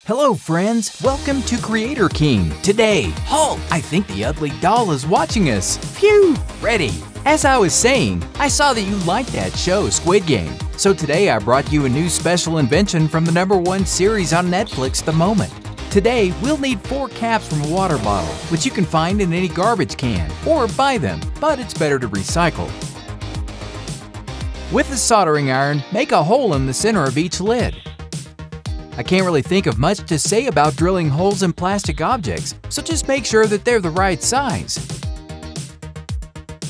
Hello friends, welcome to Creator King. Today, halt! I think the ugly doll is watching us. Phew! Ready. As I was saying, I saw that you liked that show, Squid Game. So today I brought you a new special invention from the #1 series on Netflix at the moment. Today, we'll need 4 caps from a water bottle, which you can find in any garbage can, or buy them, but it's better to recycle. With a soldering iron, make a hole in the center of each lid. I can't really think of much to say about drilling holes in plastic objects, so just make sure that they're the right size.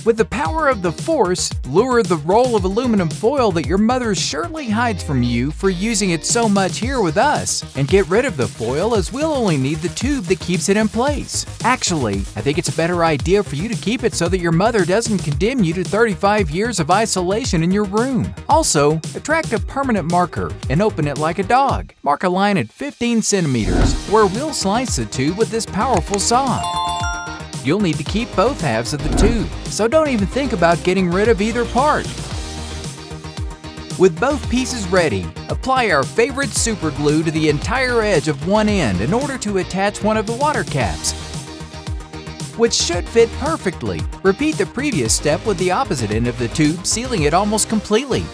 With the power of the Force, lure the roll of aluminum foil that your mother surely hides from you for using it so much here with us, and get rid of the foil as we'll only need the tube that keeps it in place. Actually, I think it's a better idea for you to keep it so that your mother doesn't condemn you to 35 years of isolation in your room. Also, attract a permanent marker and open it like a dog. Mark a line at 15 centimeters, where we'll slice the tube with this powerful saw. You'll need to keep both halves of the tube, so don't even think about getting rid of either part. With both pieces ready, apply our favorite super glue to the entire edge of one end in order to attach one of the water caps, which should fit perfectly. Repeat the previous step with the opposite end of the tube, sealing it almost completely.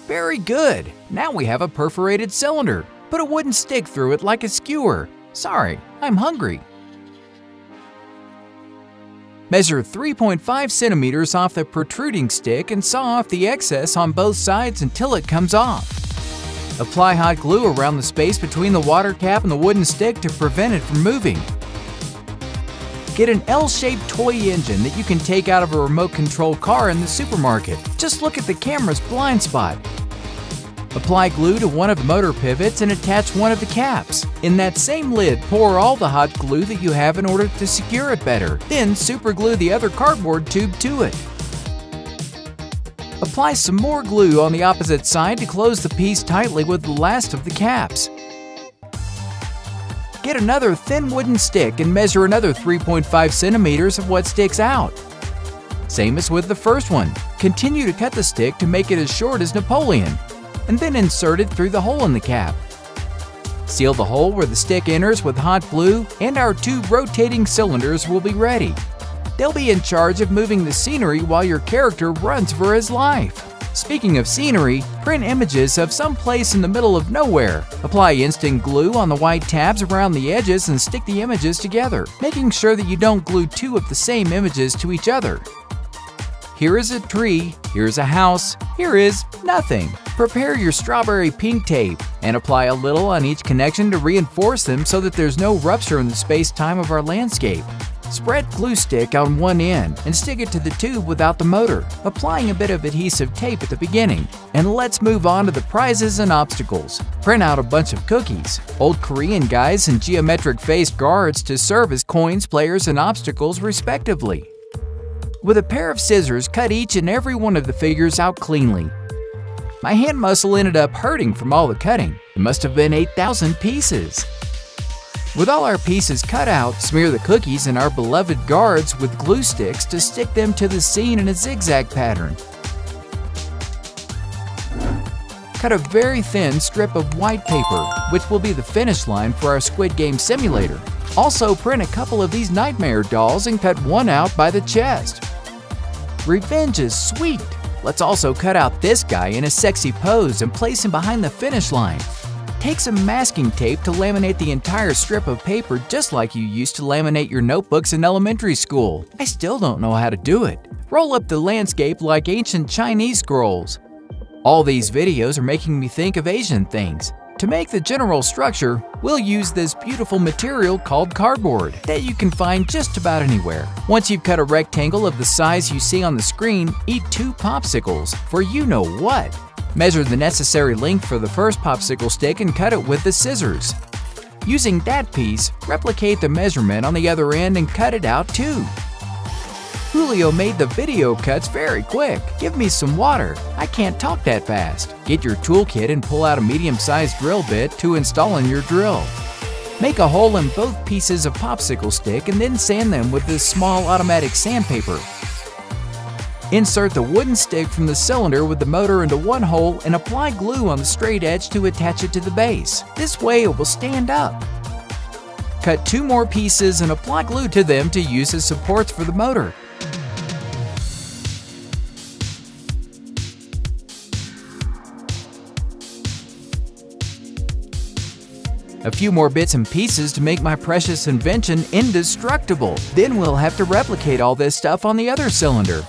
Very good! Now we have a perforated cylinder. Put a wooden stick through it like a skewer. Sorry, I'm hungry. Measure 3.5 centimeters off the protruding stick and saw off the excess on both sides until it comes off. Apply hot glue around the space between the water cap and the wooden stick to prevent it from moving. Get an L-shaped toy engine that you can take out of a remote-controlled car in the supermarket. Just look at the camera's blind spot. Apply glue to one of the motor pivots and attach one of the caps. In that same lid, pour all the hot glue that you have in order to secure it better. Then superglue the other cardboard tube to it. Apply some more glue on the opposite side to close the piece tightly with the last of the caps. Get another thin wooden stick and measure another 3.5 centimeters of what sticks out. Same as with the first one. Continue to cut the stick to make it as short as Napoleon, and then insert it through the hole in the cap. Seal the hole where the stick enters with hot glue, and our 2 rotating cylinders will be ready. They'll be in charge of moving the scenery while your character runs for his life. Speaking of scenery, print images of some place in the middle of nowhere. Apply instant glue on the white tabs around the edges and stick the images together, making sure that you don't glue 2 of the same images to each other. Here is a tree, here's a house, here is nothing. Prepare your strawberry pink tape and apply a little on each connection to reinforce them so that there's no rupture in the space-time of our landscape. Spread glue stick on one end and stick it to the tube without the motor, applying a bit of adhesive tape at the beginning. And let's move on to the prizes and obstacles. Print out a bunch of cookies, old Korean guys and geometric-faced guards to serve as coins, players, and obstacles respectively. With a pair of scissors, cut each and every one of the figures out cleanly. My hand muscle ended up hurting from all the cutting. It must have been 8,000 pieces. With all our pieces cut out, smear the cookies and our beloved guards with glue sticks to stick them to the scene in a zigzag pattern. Cut a very thin strip of white paper, which will be the finish line for our Squid Game simulator. Also, print a couple of these nightmare dolls and cut one out by the chest. Revenge is sweet! Let's also cut out this guy in a sexy pose and place him behind the finish line. Take some masking tape to laminate the entire strip of paper just like you used to laminate your notebooks in elementary school. I still don't know how to do it. Roll up the landscape like ancient Chinese scrolls. All these videos are making me think of Asian things. To make the general structure, we'll use this beautiful material called cardboard that you can find just about anywhere. Once you've cut a rectangle of the size you see on the screen, eat 2 popsicles for you know what. Measure the necessary length for the first popsicle stick and cut it with the scissors. Using that piece, replicate the measurement on the other end and cut it out too. Julio made the video cuts very quick. Give me some water. I can't talk that fast. Get your toolkit and pull out a medium-sized drill bit to install in your drill. Make a hole in both pieces of popsicle stick and then sand them with this small automatic sandpaper. Insert the wooden stick from the cylinder with the motor into one hole and apply glue on the straight edge to attach it to the base. This way it will stand up. Cut 2 more pieces and apply glue to them to use as supports for the motor. A few more bits and pieces to make my precious invention indestructible. Then we'll have to replicate all this stuff on the other cylinder.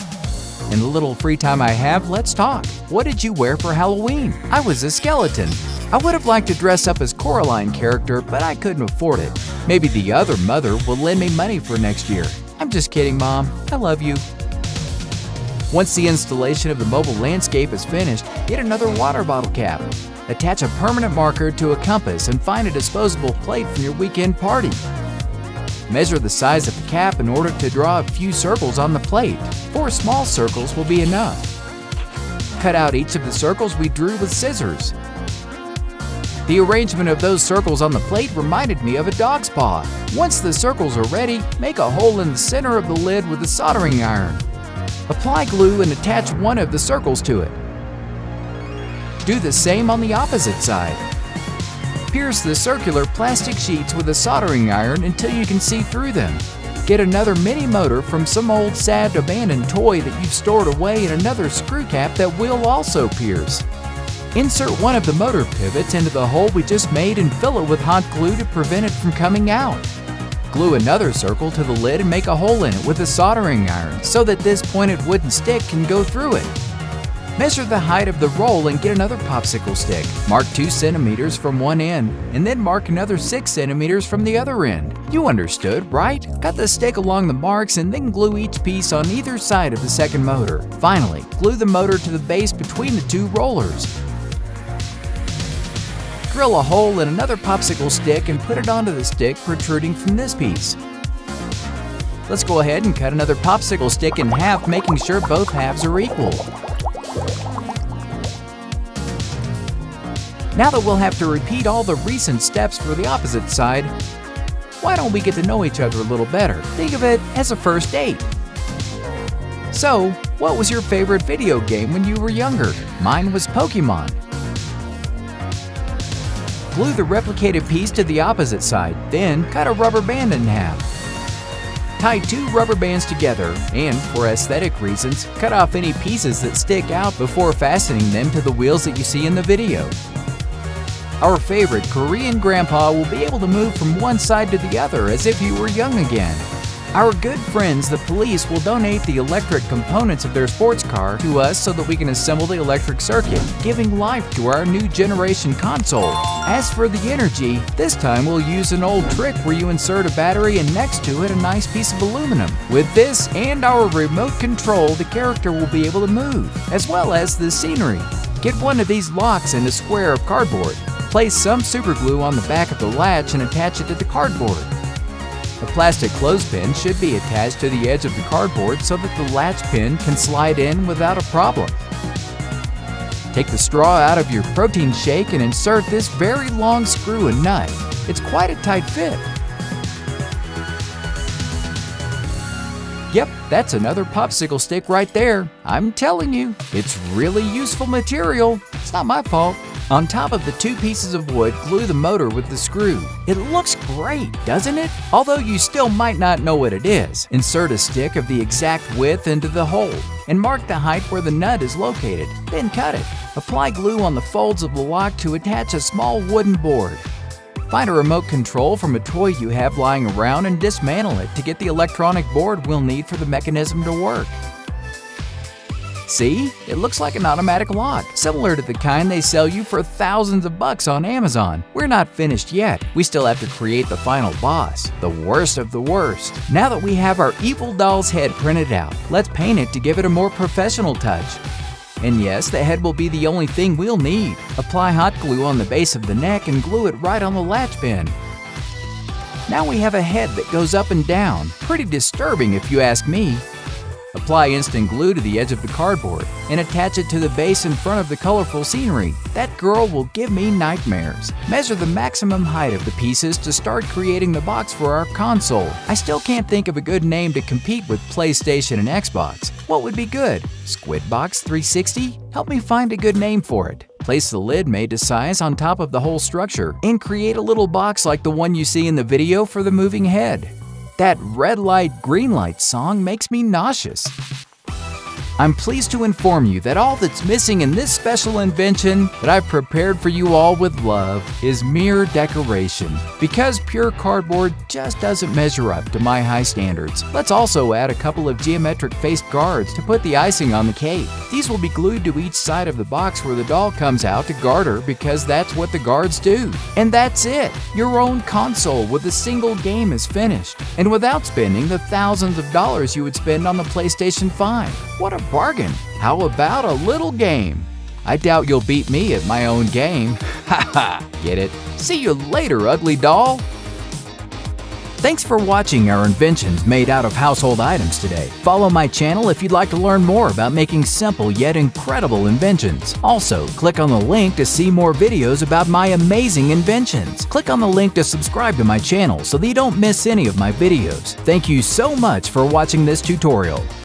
In the little free time I have, let's talk. What did you wear for Halloween? I was a skeleton. I would have liked to dress up as Coraline character, but I couldn't afford it. Maybe the other mother will lend me money for next year. I'm just kidding, Mom. I love you. Once the installation of the mobile landscape is finished, get another water bottle cap. Attach a permanent marker to a compass and find a disposable plate from your weekend party. Measure the size of the cap in order to draw a few circles on the plate. 4 small circles will be enough. Cut out each of the circles we drew with scissors. The arrangement of those circles on the plate reminded me of a dog's paw. Once the circles are ready, make a hole in the center of the lid with a soldering iron. Apply glue and attach one of the circles to it. Do the same on the opposite side. Pierce the circular plastic sheets with a soldering iron until you can see through them. Get another mini motor from some old sad abandoned toy that you've stored away and another screw cap that we'll also pierce. Insert one of the motor pivots into the hole we just made and fill it with hot glue to prevent it from coming out. Glue another circle to the lid and make a hole in it with a soldering iron so that this pointed wooden stick can go through it. Measure the height of the roll and get another popsicle stick. Mark 2 centimeters from one end, and then mark another 6 centimeters from the other end. You understood, right? Cut the stick along the marks and then glue each piece on either side of the second motor. Finally, glue the motor to the base between the 2 rollers. Drill a hole in another popsicle stick and put it onto the stick protruding from this piece. Let's go ahead and cut another popsicle stick in half, making sure both halves are equal. Now that we'll have to repeat all the recent steps for the opposite side, why don't we get to know each other a little better? Think of it as a first date. So, what was your favorite video game when you were younger? Mine was Pokemon. Glue the replicated piece to the opposite side, then cut a rubber band in half. Tie 2 rubber bands together and, for aesthetic reasons, cut off any pieces that stick out before fastening them to the wheels that you see in the video. Our favorite Korean grandpa will be able to move from one side to the other as if he were young again. Our good friends, the police, will donate the electric components of their sports car to us so that we can assemble the electric circuit, giving life to our new generation console. As for the energy, this time we'll use an old trick where you insert a battery and next to it a nice piece of aluminum. With this and our remote control, the character will be able to move, as well as the scenery. Get one of these locks in a square of cardboard. Place some superglue on the back of the latch and attach it to the cardboard. A plastic clothespin should be attached to the edge of the cardboard so that the latch pin can slide in without a problem. Take the straw out of your protein shake and insert this very long screw and nut. It's quite a tight fit. Yep, that's another popsicle stick right there. I'm telling you, it's really useful material. It's not my fault. On top of the 2 pieces of wood, glue the motor with the screw. It looks great, doesn't it? Although you still might not know what it is. Insert a stick of the exact width into the hole and mark the height where the nut is located. Then cut it. Apply glue on the folds of the lock to attach a small wooden board. Find a remote control from a toy you have lying around and dismantle it to get the electronic board we'll need for the mechanism to work. See? It looks like an automatic lock, similar to the kind they sell you for thousands of bucks on Amazon. We're not finished yet. We still have to create the final boss, the worst of the worst. Now that we have our evil doll's head printed out, let's paint it to give it a more professional touch. And yes, the head will be the only thing we'll need. Apply hot glue on the base of the neck and glue it right on the latch pin. Now we have a head that goes up and down. Pretty disturbing if you ask me. Apply instant glue to the edge of the cardboard and attach it to the base in front of the colorful scenery. That girl will give me nightmares. Measure the maximum height of the pieces to start creating the box for our console. I still can't think of a good name to compete with PlayStation and Xbox. What would be good? Squidbox 360? Help me find a good name for it. Place the lid made to size on top of the whole structure and create a little box like the one you see in the video for the moving head. That red light, green light song makes me nauseous. I'm pleased to inform you that all that's missing in this special invention that I've prepared for you all with love is mere decoration. Because pure cardboard just doesn't measure up to my high standards. Let's also add a couple of geometric faced guards to put the icing on the cake. These will be glued to each side of the box where the doll comes out to guard her, because that's what the guards do. And that's it! Your own console with a single game is finished, and without spending the thousands of dollars you would spend on the PlayStation 5. What a bargain! How about a little game? I doubt you'll beat me at my own game. Haha, get it? See you later, ugly doll! Thanks for watching our inventions made out of household items today. Follow my channel if you'd like to learn more about making simple yet incredible inventions. Also, click on the link to see more videos about my amazing inventions. Click on the link to subscribe to my channel so that you don't miss any of my videos. Thank you so much for watching this tutorial.